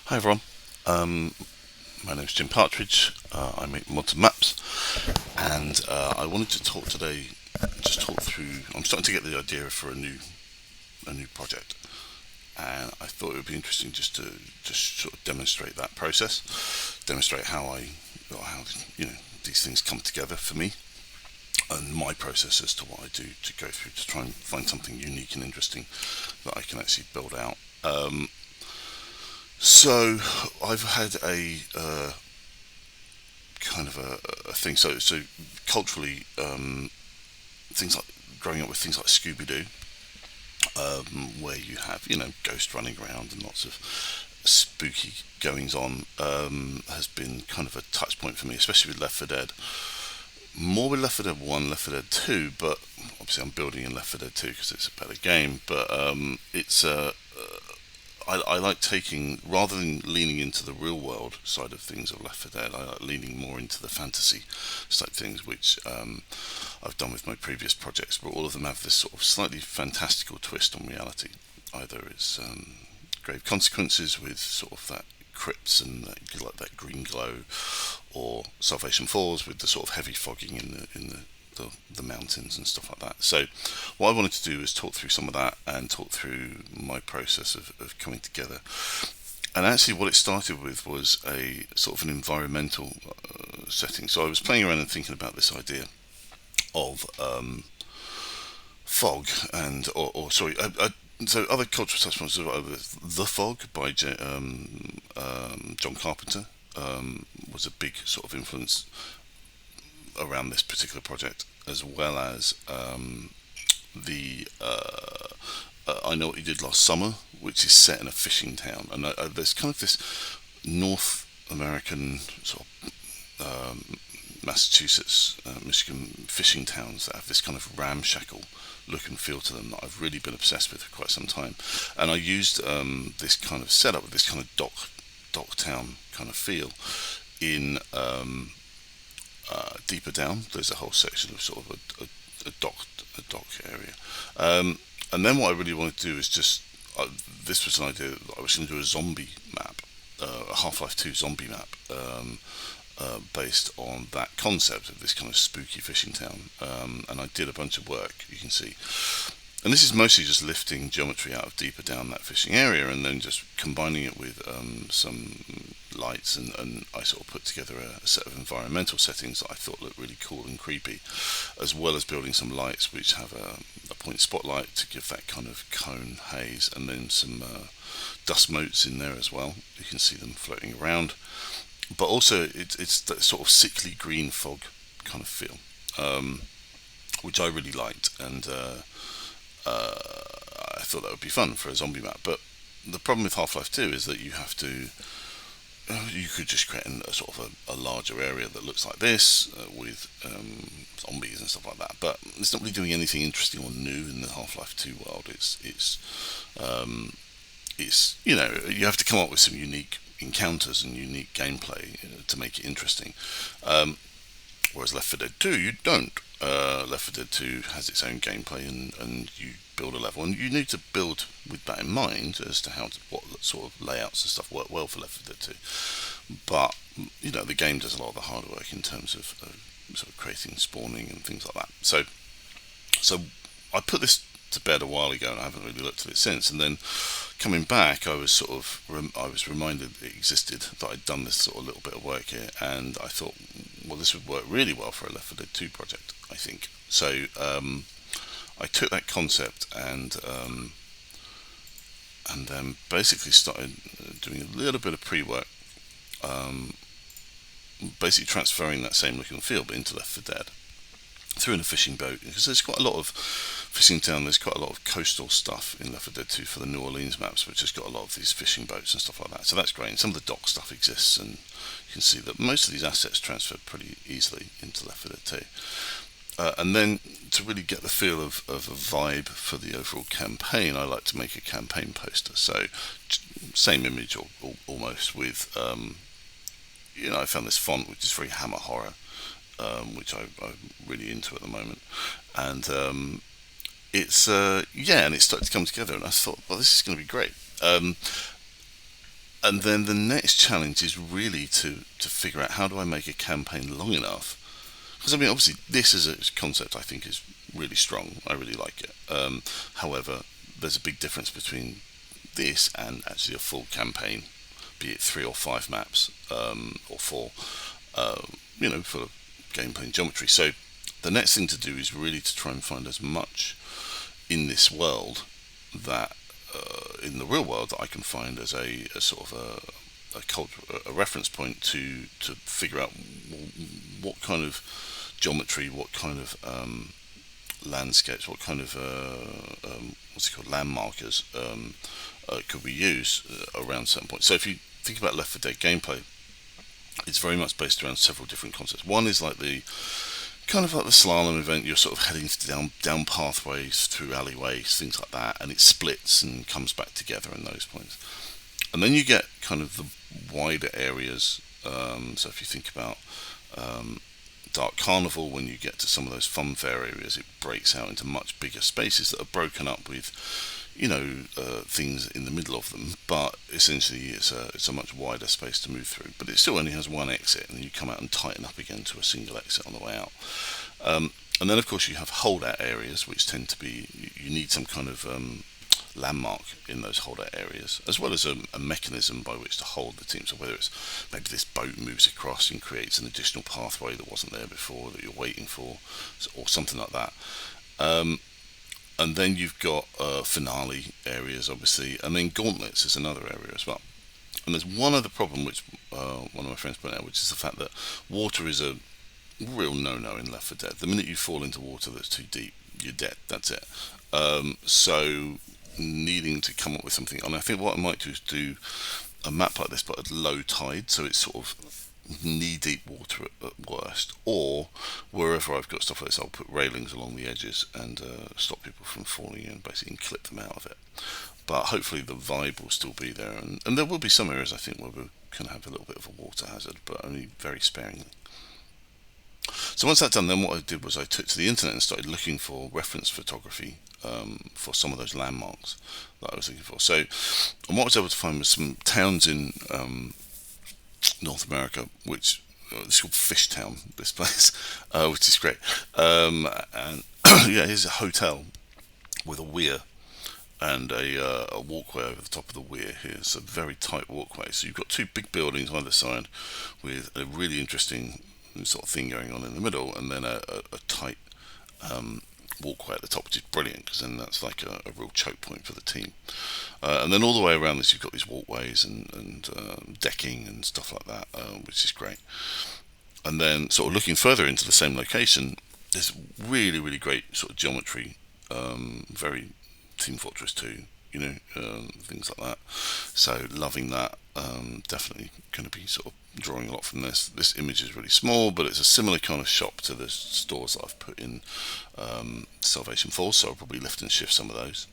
Hi everyone, um, my name is Jim Partridge. I make mods and maps, and I wanted to talk today, just talk through. I'm starting to get the idea for a new project, and I thought it would be interesting just to just sort of demonstrate that process, demonstrate how these things come together for me, and my process as to what I do to go through to try and find something unique and interesting that I can actually build out. So I've had a kind of a thing. So culturally, things like growing up with things like Scooby Doo, where you have ghosts running around and lots of spooky goings on, has been kind of a touch point for me, especially with Left 4 Dead. More with Left 4 Dead 1, Left 4 Dead 2, but obviously I'm building in Left 4 Dead 2 because it's a better game. But I like taking, rather than leaning into the real world side of things of Left 4 Dead, I like leaning more into the fantasy type things, which I've done with my previous projects, but all of them have this sort of slightly fantastical twist on reality. Either it's Grave Consequences with sort of that crypts and like that green glow, or Salvation Falls with the sort of heavy fogging in the mountains and stuff like that. So, what I wanted to do is talk through some of that and talk through my process of coming together. And actually, what it started with was a sort of an environmental setting. So I was playing around and thinking about this idea of fog or sorry. So other cultural touchpoints are The Fog by John Carpenter was a big sort of influence around this particular project, as well as the I Know What You Did Last Summer, which is set in a fishing town, and there's kind of this North American sort of Massachusetts, Michigan fishing towns that have this kind of ramshackle look and feel to them that I've really been obsessed with for quite some time. And I used this kind of setup, this kind of dock town kind of feel in deeper down. There's a whole section of sort of a dock area, and then what I really wanted to do is just this was an idea that I was going to do a zombie map, a Half-Life 2 zombie map, based on that concept of this kind of spooky fishing town. And I did a bunch of work, you can see. And this is mostly just lifting geometry out of deeper down that fishing area and then just combining it with some lights. And I sort of put together a set of environmental settings that I thought looked really cool and creepy, as well as building some lights which have a point spotlight to give that kind of cone haze, and then some dust motes in there as well. You can see them floating around, but also it's that sort of sickly green fog kind of feel, which I really liked, and I thought that would be fun for a zombie map. But the problem with Half-Life 2 is that you could just create a sort of a larger area that looks like this, with zombies and stuff like that. But it's not really doing anything interesting or new in the Half-Life 2 world. It's you have to come up with some unique encounters and unique gameplay to make it interesting. Whereas Left 4 Dead 2, you don't. Left 4 Dead 2 has its own gameplay, and you build a level, and you need to build with that in mind as to what sort of layouts and stuff work well for Left 4 Dead 2. But the game does a lot of the hard work in terms of sort of creating spawning and things like that. So I put this to bed a while ago, and I haven't really looked at it since. And then coming back, I was reminded it existed, that I'd done this sort of little bit of work here, and I thought, well, this would work really well for a Left 4 Dead 2 project, I think. So I took that concept and then basically started doing a little bit of pre-work, basically transferring that same look and feel but into Left 4 Dead through in a fishing boat, because there's quite a lot of fishing town. There's quite a lot of coastal stuff in Left 4 Dead 2 for the New Orleans maps, which has got a lot of these fishing boats and stuff like that. So that's great. And some of the dock stuff exists, and you can see that most of these assets transferred pretty easily into Left 4 Dead 2. And then to really get the feel of a vibe for the overall campaign, I like to make a campaign poster. So same image or almost with, I found this font which is very Hammer Horror, which I'm really into at the moment, and and it started to come together, and I thought, well, this is going to be great. And then the next challenge is really to figure out, how do I make a campaign long enough? Because I mean, obviously, this as a concept I think is really strong. I really like it. However, there's a big difference between this and actually a full campaign, be it 3 or 5 maps, or 4, full of gameplay and geometry. So the next thing to do is really to try and find as much in this world that in the real world that I can find as a sort of a reference point to figure out what kind of geometry, what kind of landscapes, what kind of what's it called, land markers could we use around certain points. So if you think about Left 4 Dead gameplay, it's very much based around several different concepts. One is like the kind of like the slalom event. You're sort of heading down pathways through alleyways, things like that, and it splits and comes back together in those points. And then you get kind of the wider areas. So if you think about Dark Carnival, when you get to some of those funfair areas, it breaks out into much bigger spaces that are broken up with, things in the middle of them. But essentially, it's a much wider space to move through. But it still only has one exit, and you come out and tighten up again to a single exit on the way out. And then, of course, you have holdout areas, which tend to be, you need some kind of landmark in those holdout areas, as well as a mechanism by which to hold the team. So whether it's maybe this boat moves across and creates an additional pathway that wasn't there before that you're waiting for, or something like that. And then you've got finale areas, obviously, and then gauntlets is another area as well. And there's one other problem which one of my friends pointed out, which is the fact that water is a real no-no in Left 4 Dead. The minute you fall into water that's too deep, you're dead. That's it. So needing to come up with something, and I think what I might do is do a map like this, but at low tide, so it's sort of knee-deep water at worst, or wherever I've got stuff like this, I'll put railings along the edges and stop people from falling in, basically, and clip them out of it. But hopefully the vibe will still be there, and there will be some areas I think where we can have a little bit of a water hazard, but only very sparingly. So once that's done, then what I did was I took to the internet and started looking for reference photography for some of those landmarks that I was looking for. So, and what I was able to find was some towns in North America, which it's called Fishtown, this place, which is great. And yeah, here's a hotel with a weir and a walkway over the top of the weir here. It's a very tight walkway. So you've got two big buildings either side with a really interesting sort of thing going on in the middle, and then a tight walkway at the top, which is brilliant because then that's like a real choke point for the team. And then all the way around this, you've got these walkways and decking and stuff like that, which is great. And then, sort of looking further into the same location, there's really, really great sort of geometry, very Team Fortress 2, things like that. So loving that. Definitely going to be sort of drawing a lot from this. This image is really small, but it's a similar kind of shop to the stores that I've put in Salvation Falls, so I'll probably lift and shift some of those.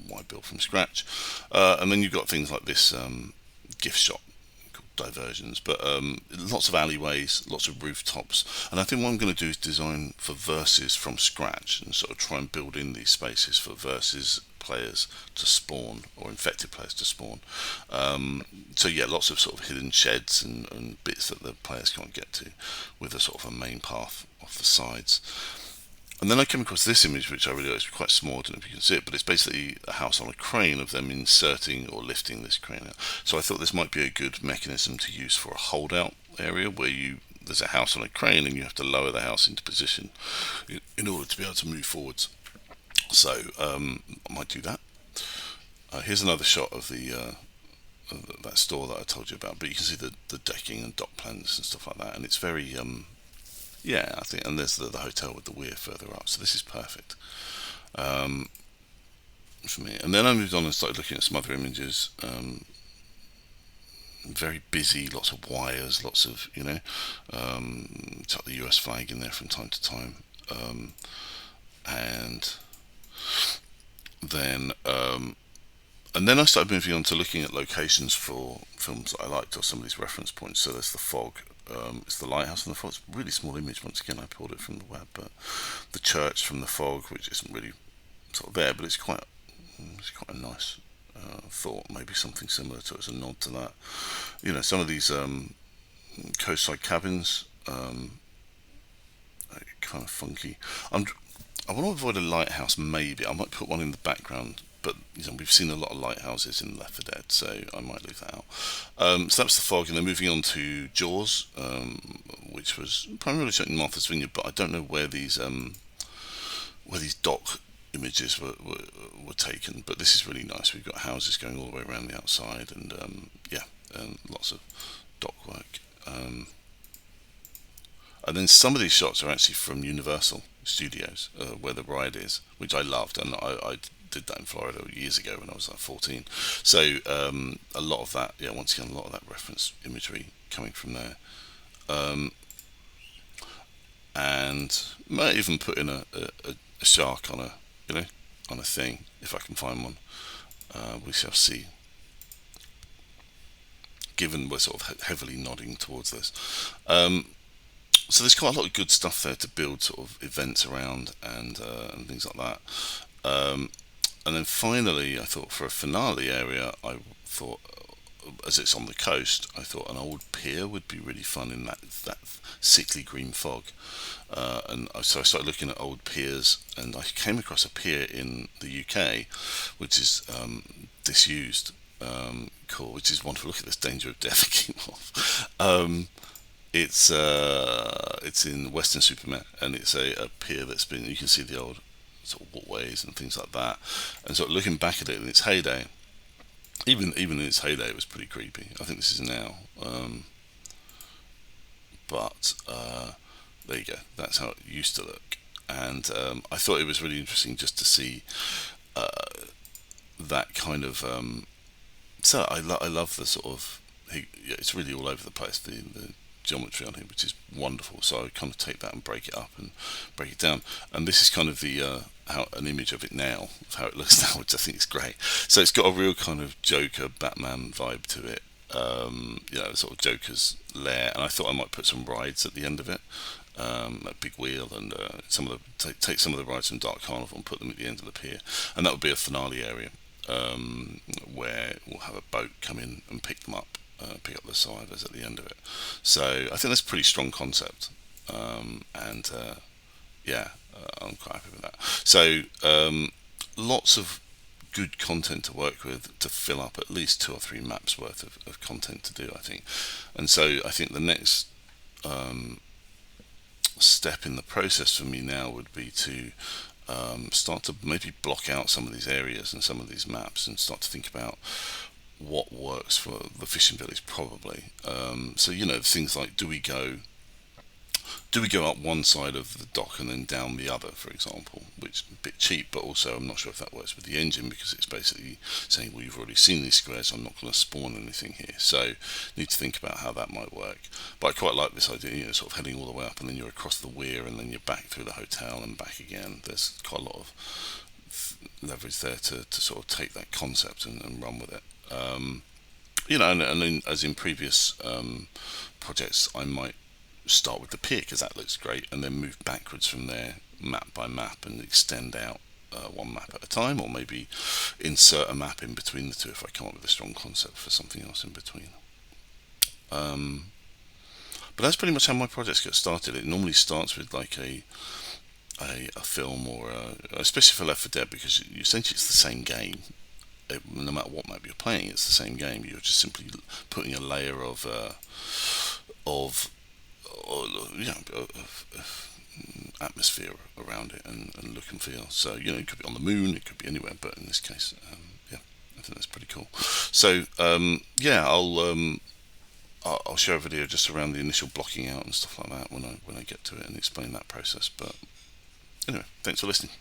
Why build from scratch? And then you've got things like this gift shop called Diversions, but lots of alleyways, lots of rooftops, and I think what I'm going to do is design for versus from scratch and sort of try and build in these spaces for versus players to spawn, or infected players to spawn. So yeah, lots of sort of hidden sheds and bits that the players can't get to, with a sort of a main path off the sides. And then I came across this image, which I really like. It's quite small, I don't know if you can see it, but it's basically a house on a crane of them inserting or lifting this crane out. So I thought this might be a good mechanism to use for a holdout area where there's a house on a crane and you have to lower the house into position in order to be able to move forwards. So I might do that. Here's another shot of that store that I told you about, but you can see the decking and dock plans and stuff like that, and it's very yeah, I think, and there's the hotel with the weir further up, so this is perfect for me. And then I moved on and started looking at some other images. Very busy, lots of wires, lots of tuck the US flag in there from time to time, and then I started moving on to looking at locations for films that I liked, or some of these reference points. So there's the fog. It's the lighthouse from the fog. It's a really small image. Once again, I pulled it from the web, but the church from the fog, which isn't really sort of there, but it's quite a nice thought maybe something similar to it as a nod to that. Some of these coastside cabins are kind of funky. I want to avoid a lighthouse. Maybe I might put one in the background, but we've seen a lot of lighthouses in Left 4 Dead, so I might leave that out. So that's the fog, and then moving on to Jaws, which was primarily shot in Martha's Vineyard, but I don't know where these dock images were taken. But this is really nice. We've got houses going all the way around the outside, and lots of dock work. And then some of these shots are actually from Universal Studios, where the ride is, which I loved, and I did that in Florida years ago when I was like 14. So a lot of that, once again, a lot of that reference imagery coming from there. And might even put in a shark on a thing if I can find one. We shall see. Given we're sort of heavily nodding towards this. So there's quite a lot of good stuff there to build sort of events around and things like that. And then finally, I thought for a finale area, I thought, as it's on the coast, I thought an old pier would be really fun in that sickly green fog. So I started looking at old piers, and I came across a pier in the UK, which is disused. Cool, which is wonderful. Look at this danger of death came off. It's in Weston-super-Mare, and it's a pier that's been. You can see the old sort of waterways and things like that. And sort of looking back at it in its heyday, even in its heyday, it was pretty creepy. I think this is now, but there you go. That's how it used to look. And I thought it was really interesting just to see that kind of. So I love the sort of. It's really all over the place. The geometry on here, which is wonderful. So I kind of take that and break it up and break it down. And this is kind of the how an image of it now, of how it looks now, which I think is great. So it's got a real kind of Joker, Batman vibe to it. Sort of Joker's lair. And I thought I might put some rides at the end of it. A big wheel and take some of the rides from Dark Carnival and put them at the end of the pier, and that would be a finale area where we'll have a boat come in and pick them up. Pick up the survivors at the end of it. So I think that's a pretty strong concept, I'm quite happy with that. So lots of good content to work with to fill up at least 2 or 3 maps worth of content to do, I think. And so I think the next step in the process for me now would be to start to maybe block out some of these areas and some of these maps and start to think about what works for the fishing village, probably. So things like do we go up one side of the dock and then down the other, for example, which is a bit cheap, but also I'm not sure if that works with the engine, because it's basically saying, well, you've already seen these squares, so I'm not going to spawn anything here. So need to think about how that might work. But I quite like this idea, sort of heading all the way up and then you're across the weir and then you're back through the hotel and back again. There's quite a lot of leverage there to sort of take that concept and run with it. And then, as in previous projects, I might start with the pier because that looks great, and then move backwards from there, map by map, and extend out one map at a time, or maybe insert a map in between the two if I come up with a strong concept for something else in between. But that's pretty much how my projects get started. It normally starts with like a film, or especially for Left 4 Dead, because essentially it's the same game. No matter what map you're playing, it's the same game. You're just simply putting a layer of atmosphere around it and look and feel. So it could be on the moon, it could be anywhere, but in this case, I think that's pretty cool. So I'll show a video just around the initial blocking out and stuff like that when I get to it and explain that process. But anyway, thanks for listening.